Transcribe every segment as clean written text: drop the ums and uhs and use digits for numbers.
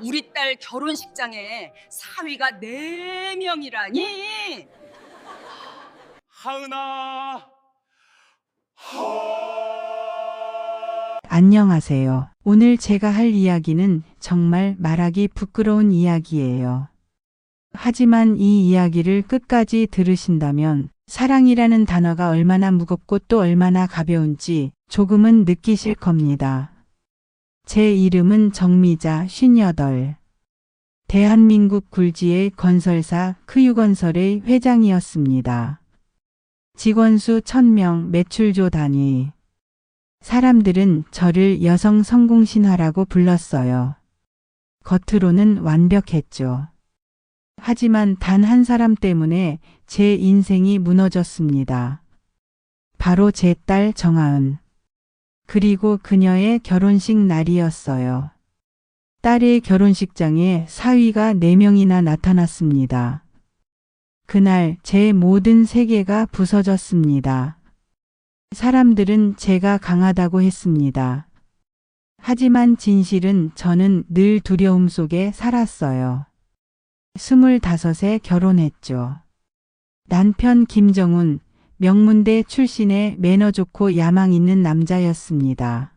우리 딸 결혼식장에 사위가 4명이라니. 하은아. 안녕하세요. 오늘 제가 할 이야기는 정말 말하기 부끄러운 이야기예요. 하지만 이 이야기를 끝까지 들으신다면 사랑이라는 단어가 얼마나 무겁고 또 얼마나 가벼운지 조금은 느끼실 겁니다. 제 이름은 정미자 58. 대한민국 굴지의 건설사 크유건설의 회장이었습니다. 직원 수 1000명, 매출조 단위. 사람들은 저를 여성 성공신화라고 불렀어요. 겉으로는 완벽했죠. 하지만 단 한 사람 때문에 제 인생이 무너졌습니다. 바로 제 딸 정아은. 그리고 그녀의 결혼식 날이었어요. 딸의 결혼식장에 사위가 4명이나 나타났습니다. 그날 제 모든 세계가 부서졌습니다. 사람들은 제가 강하다고 했습니다. 하지만 진실은 저는 늘 두려움 속에 살았어요. 25에 결혼했죠. 남편 김정훈, 명문대 출신의 매너 좋고 야망 있는 남자였습니다.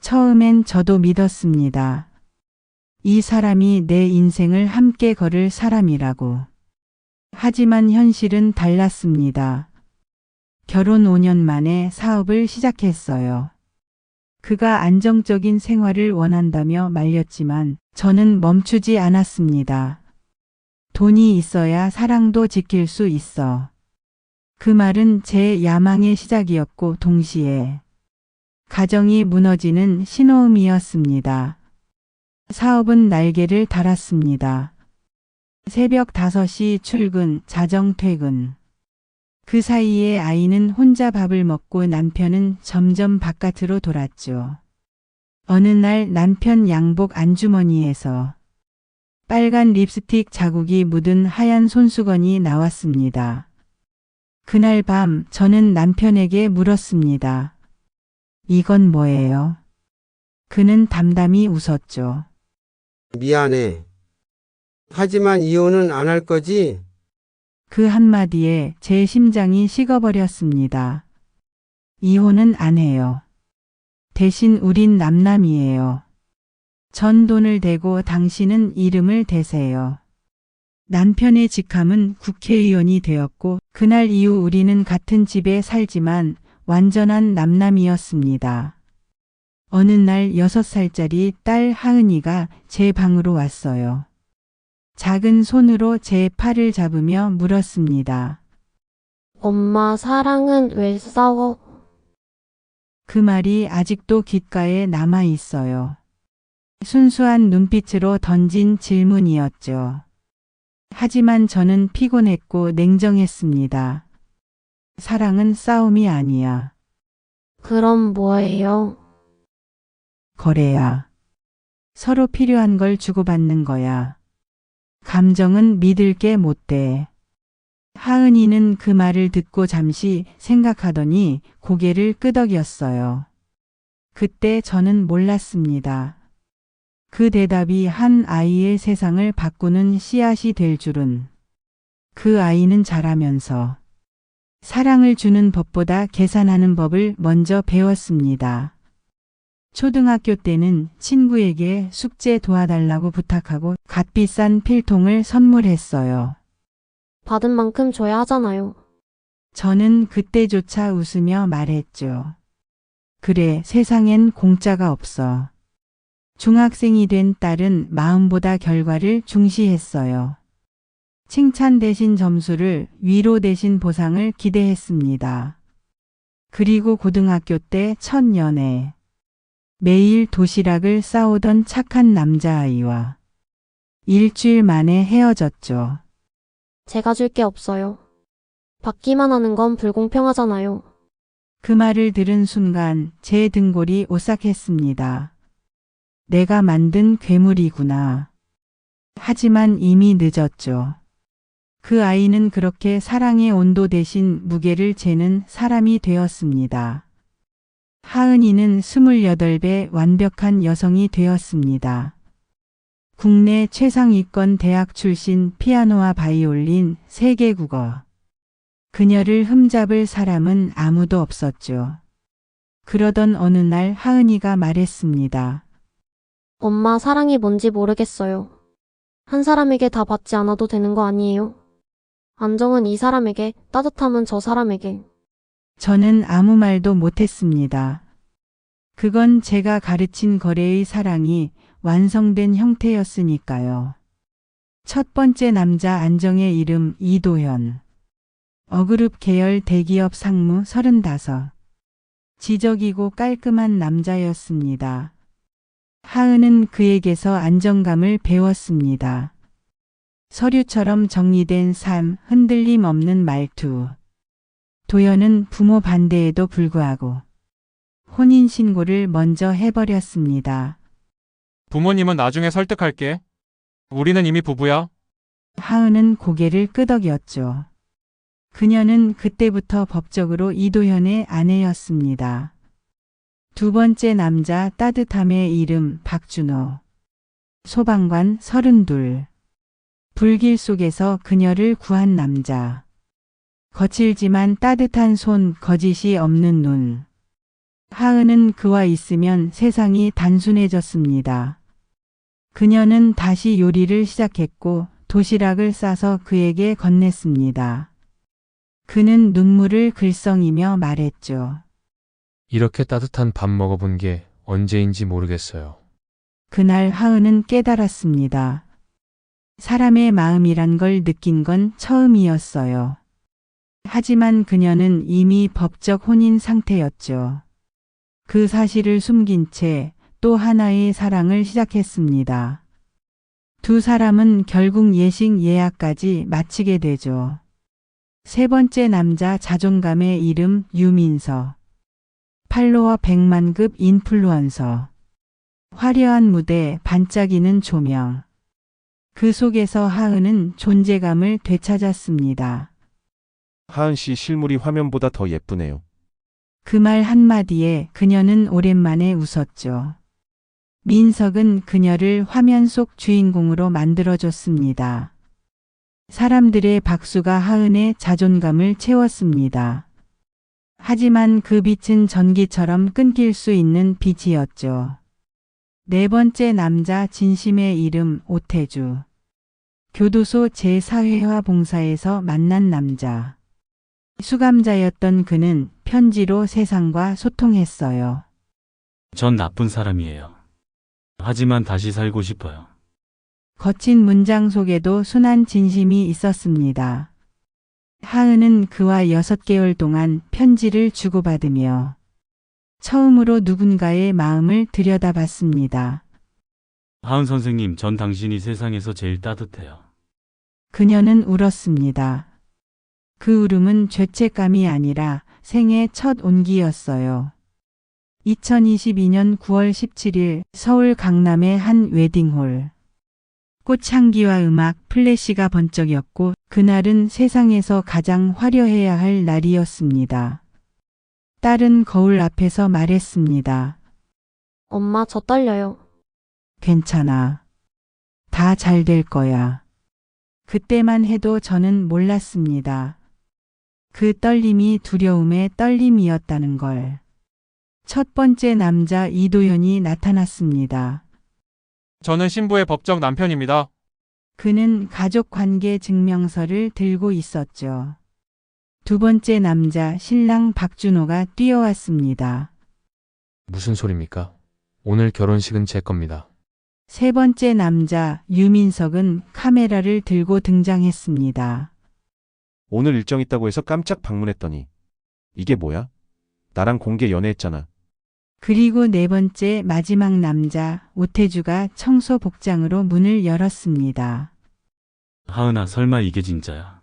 처음엔 저도 믿었습니다. 이 사람이 내 인생을 함께 걸을 사람이라고. 하지만 현실은 달랐습니다. 결혼 5년 만에 사업을 시작했어요. 그가 안정적인 생활을 원한다며 말렸지만 저는 멈추지 않았습니다. 돈이 있어야 사랑도 지킬 수 있어. 그 말은 제 야망의 시작이었고 동시에 가정이 무너지는 신호음이었습니다. 사업은 날개를 달았습니다. 새벽 5시 출근, 자정 퇴근. 그 사이에 아이는 혼자 밥을 먹고 남편은 점점 바깥으로 돌았죠. 어느 날 남편 양복 안주머니에서 빨간 립스틱 자국이 묻은 하얀 손수건이 나왔습니다. 그날 밤 저는 남편에게 물었습니다. 이건 뭐예요? 그는 담담히 웃었죠. 미안해. 하지만 이혼은 안 할 거지? 그 한마디에 제 심장이 식어버렸습니다. 이혼은 안 해요. 대신 우린 남남이에요. 전 돈을 대고 당신은 이름을 대세요. 남편의 직함은 국회의원이 되었고 그날 이후 우리는 같은 집에 살지만 완전한 남남이었습니다. 어느 날 6살짜리 딸 하은이가 제 방으로 왔어요. 작은 손으로 제 팔을 잡으며 물었습니다. 엄마, 사랑은 왜 싸워? 그 말이 아직도 귓가에 남아 있어요. 순수한 눈빛으로 던진 질문이었죠. 하지만 저는 피곤했고 냉정했습니다. 사랑은 싸움이 아니야. 그럼 뭐예요? 거래야. 서로 필요한 걸 주고받는 거야. 감정은 믿을 게 못 돼. 하은이는 그 말을 듣고 잠시 생각하더니 고개를 끄덕였어요. 그때 저는 몰랐습니다. 그 대답이 한 아이의 세상을 바꾸는 씨앗이 될 줄은. 그 아이는 자라면서 사랑을 주는 법보다 계산하는 법을 먼저 배웠습니다. 초등학교 때는 친구에게 숙제 도와달라고 부탁하고 값비싼 필통을 선물했어요. 받은 만큼 줘야 하잖아요. 저는 그때조차 웃으며 말했죠. 그래, 세상엔 공짜가 없어. 중학생이 된 딸은 마음보다 결과를 중시했어요. 칭찬 대신 점수를, 위로 대신 보상을 기대했습니다. 그리고 고등학교 때 첫 연애. 매일 도시락을 싸오던 착한 남자아이와 일주일 만에 헤어졌죠. 제가 줄 게 없어요. 받기만 하는 건 불공평하잖아요. 그 말을 들은 순간 제 등골이 오싹했습니다. 내가 만든 괴물이구나. 하지만 이미 늦었죠. 그 아이는 그렇게 사랑의 온도 대신 무게를 재는 사람이 되었습니다. 하은이는 28배 완벽한 여성이 되었습니다. 국내 최상위권 대학 출신 피아노와 바이올린, 세계 국어. 그녀를 흠잡을 사람은 아무도 없었죠. 그러던 어느 날 하은이가 말했습니다. 엄마, 사랑이 뭔지 모르겠어요. 한 사람에게 다 받지 않아도 되는 거 아니에요? 안정은 이 사람에게, 따뜻함은 저 사람에게. 저는 아무 말도 못했습니다. 그건 제가 가르친 거래의 사랑이 완성된 형태였으니까요. 첫 번째 남자 안정의 이름 이도현. 어그룹 계열 대기업 상무 35. 지적이고 깔끔한 남자였습니다. 하은은 그에게서 안정감을 배웠습니다. 서류처럼 정리된 삶, 흔들림 없는 말투. 도연은 부모 반대에도 불구하고 혼인신고를 먼저 해버렸습니다. 부모님은 나중에 설득할게. 우리는 이미 부부야. 하은은 고개를 끄덕였죠. 그녀는 그때부터 법적으로 이도현의 아내였습니다. 두 번째 남자 따뜻함의 이름 박준호. 소방관 32. 불길 속에서 그녀를 구한 남자. 거칠지만 따뜻한 손, 거짓이 없는 눈. 하은은 그와 있으면 세상이 단순해졌습니다. 그녀는 다시 요리를 시작했고 도시락을 싸서 그에게 건넸습니다. 그는 눈물을 글썽이며 말했죠. 이렇게 따뜻한 밥 먹어본 게 언제인지 모르겠어요. 그날 하은은 깨달았습니다. 사람의 마음이란 걸 느낀 건 처음이었어요. 하지만 그녀는 이미 법적 혼인 상태였죠. 그 사실을 숨긴 채 또 하나의 사랑을 시작했습니다. 두 사람은 결국 예식 예약까지 마치게 되죠. 세 번째 남자 자존감의 이름 유민서. 팔로워 100만급 인플루언서. 화려한 무대, 반짝이는 조명. 그 속에서 하은은 존재감을 되찾았습니다. 하은 씨 실물이 화면보다 더 예쁘네요. 그 말 한마디에 그녀는 오랜만에 웃었죠. 민석은 그녀를 화면 속 주인공으로 만들어줬습니다. 사람들의 박수가 하은의 자존감을 채웠습니다. 하지만 그 빛은 전기처럼 끊길 수 있는 빛이었죠. 네 번째 남자 진심의 이름 오태주. 교도소 제4회화 봉사에서 만난 남자. 수감자였던 그는 편지로 세상과 소통했어요. 전 나쁜 사람이에요. 하지만 다시 살고 싶어요. 거친 문장 속에도 순한 진심이 있었습니다. 하은은 그와 6개월 동안 편지를 주고받으며 처음으로 누군가의 마음을 들여다봤습니다. 하은 선생님, 전 당신이 세상에서 제일 따뜻해요. 그녀는 울었습니다. 그 울음은 죄책감이 아니라 생애 첫 온기였어요. 2022년 9월 17일 서울 강남의 한 웨딩홀. 꽃향기와 음악, 플래시가 번쩍였고 그날은 세상에서 가장 화려해야 할 날이었습니다. 딸은 거울 앞에서 말했습니다. 엄마, 저 떨려요. 괜찮아. 다 잘 될 거야. 그때만 해도 저는 몰랐습니다. 그 떨림이 두려움의 떨림이었다는 걸. 첫 번째 남자 이도현이 나타났습니다. 저는 신부의 법적 남편입니다. 그는 가족관계 증명서를 들고 있었죠. 두 번째 남자 신랑 박준호가 뛰어왔습니다. 무슨 소리입니까? 오늘 결혼식은 제 겁니다. 세 번째 남자 유민석은 카메라를 들고 등장했습니다. 오늘 일정 있다고 해서 깜짝 방문했더니 이게 뭐야? 나랑 공개 연애했잖아. 그리고 네 번째 마지막 남자 오태주가 청소 복장으로 문을 열었습니다. 하은아, 설마 이게 진짜야?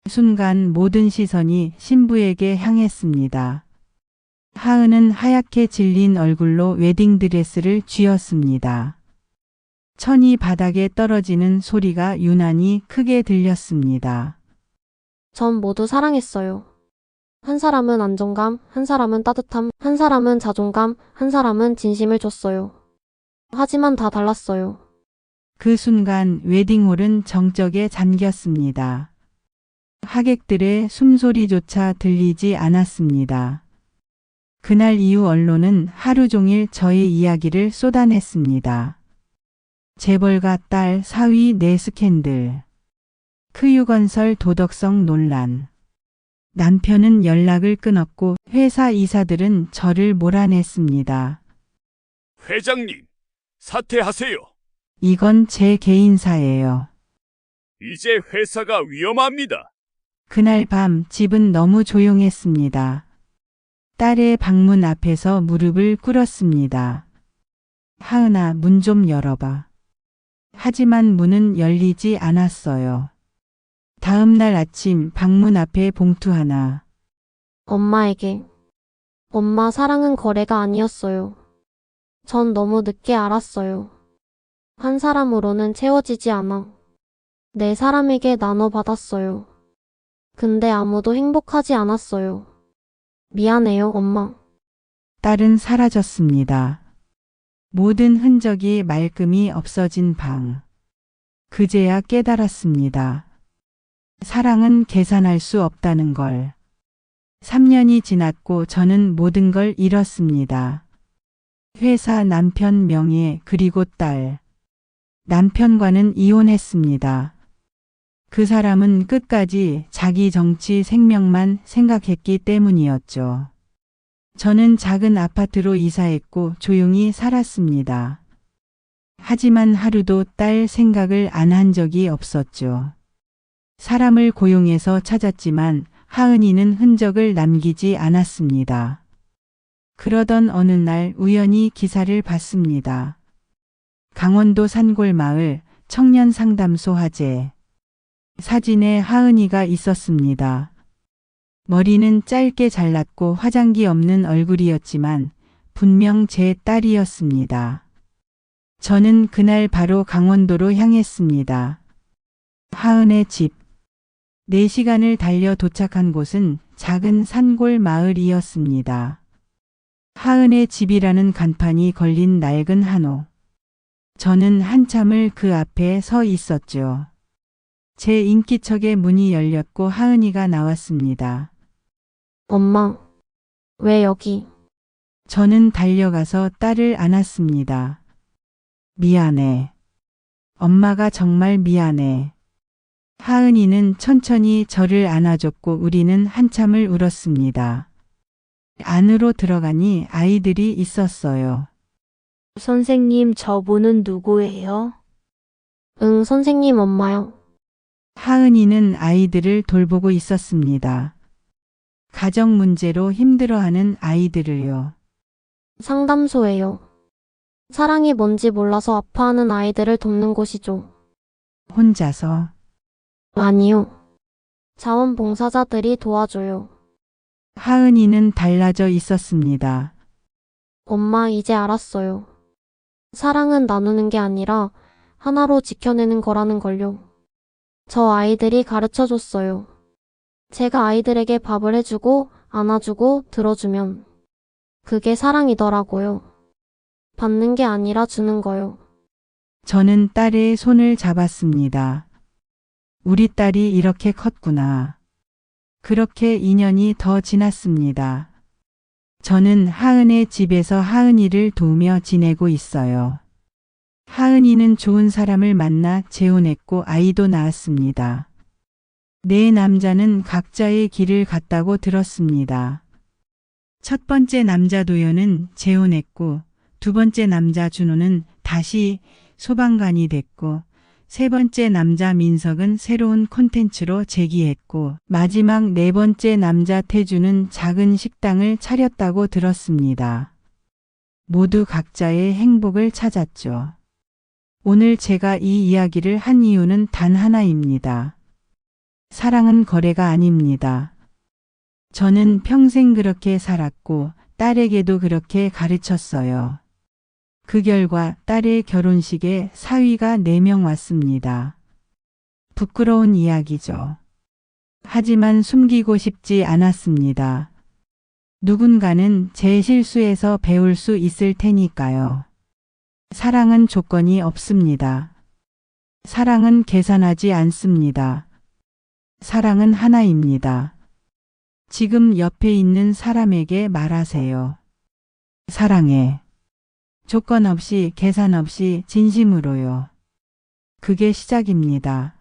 순간 모든 시선이 신부에게 향했습니다. 하은은 하얗게 질린 얼굴로 웨딩드레스를 쥐었습니다. 천이 바닥에 떨어지는 소리가 유난히 크게 들렸습니다. 전 모두 사랑했어요. 한 사람은 안정감, 한 사람은 따뜻함, 한 사람은 자존감, 한 사람은 진심을 줬어요. 하지만 다 달랐어요. 그 순간 웨딩홀은 정적에 잠겼습니다. 하객들의 숨소리조차 들리지 않았습니다. 그날 이후 언론은 하루 종일 저의 이야기를 쏟아냈습니다. 재벌가 딸 사위 내 스캔들, 크유건설 도덕성 논란. 남편은 연락을 끊었고 회사 이사들은 저를 몰아냈습니다. 회장님, 사퇴하세요. 이건 제 개인사예요. 이제 회사가 위험합니다. 그날 밤 집은 너무 조용했습니다. 딸의 방문 앞에서 무릎을 꿇었습니다. 하은아, 문 좀 열어봐. 하지만 문은 열리지 않았어요. 다음 날 아침 방문 앞에 봉투 하나. 엄마에게. 엄마, 사랑은 거래가 아니었어요. 전 너무 늦게 알았어요. 한 사람으로는 채워지지 않아. 네 사람에게 나눠받았어요. 근데 아무도 행복하지 않았어요. 미안해요, 엄마. 딸은 사라졌습니다. 모든 흔적이 말끔히 없어진 방. 그제야 깨달았습니다. 사랑은 계산할 수 없다는 걸. 3년이 지났고 저는 모든 걸 잃었습니다. 회사, 남편 명예, 그리고 딸. 남편과는 이혼했습니다. 그 사람은 끝까지 자기 정치 생명만 생각했기 때문이었죠. 저는 작은 아파트로 이사했고 조용히 살았습니다. 하지만 하루도 딸 생각을 안 한 적이 없었죠. 사람을 고용해서 찾았지만 하은이는 흔적을 남기지 않았습니다. 그러던 어느 날 우연히 기사를 봤습니다. 강원도 산골마을 청년상담소 화재. 사진에 하은이가 있었습니다. 머리는 짧게 잘랐고 화장기 없는 얼굴이었지만 분명 제 딸이었습니다. 저는 그날 바로 강원도로 향했습니다. 하은의 집. 4시간을 달려 도착한 곳은 작은 산골 마을이었습니다. 하은의 집이라는 간판이 걸린 낡은 한옥. 저는 한참을 그 앞에 서 있었죠. 제 인기척의 문이 열렸고 하은이가 나왔습니다. 엄마, 왜 여기? 저는 달려가서 딸을 안았습니다. 미안해. 엄마가 정말 미안해. 하은이는 천천히 저를 안아줬고 우리는 한참을 울었습니다. 안으로 들어가니 아이들이 있었어요. 선생님, 저분은 누구예요? 응, 선생님, 엄마요. 하은이는 아이들을 돌보고 있었습니다. 가정 문제로 힘들어하는 아이들을요. 상담소예요. 사랑이 뭔지 몰라서 아파하는 아이들을 돕는 곳이죠. 혼자서. 아니요. 자원봉사자들이 도와줘요. 하은이는 달라져 있었습니다. 엄마, 이제 알았어요. 사랑은 나누는 게 아니라 하나로 지켜내는 거라는 걸요. 저 아이들이 가르쳐 줬어요. 제가 아이들에게 밥을 해주고 안아주고 들어주면 그게 사랑이더라고요. 받는 게 아니라 주는 거요. 저는 딸의 손을 잡았습니다. 우리 딸이 이렇게 컸구나. 그렇게 2년이 더 지났습니다. 저는 하은의 집에서 하은이를 도우며 지내고 있어요. 하은이는 좋은 사람을 만나 재혼했고 아이도 낳았습니다. 네 남자는 각자의 길을 갔다고 들었습니다. 첫 번째 남자 도연은 재혼했고 두 번째 남자 준호는 다시 소방관이 됐고 세 번째 남자 민석은 새로운 콘텐츠로 재기했고 마지막 네 번째 남자 태주는 작은 식당을 차렸다고 들었습니다. 모두 각자의 행복을 찾았죠. 오늘 제가 이 이야기를 한 이유는 단 하나입니다. 사랑은 거래가 아닙니다. 저는 평생 그렇게 살았고 딸에게도 그렇게 가르쳤어요. 그 결과 딸의 결혼식에 사위가 4명 왔습니다. 부끄러운 이야기죠. 하지만 숨기고 싶지 않았습니다. 누군가는 제 실수에서 배울 수 있을 테니까요. 사랑은 조건이 없습니다. 사랑은 계산하지 않습니다. 사랑은 하나입니다. 지금 옆에 있는 사람에게 말하세요. 사랑해. 조건 없이 계산 없이 진심으로요. 그게 시작입니다.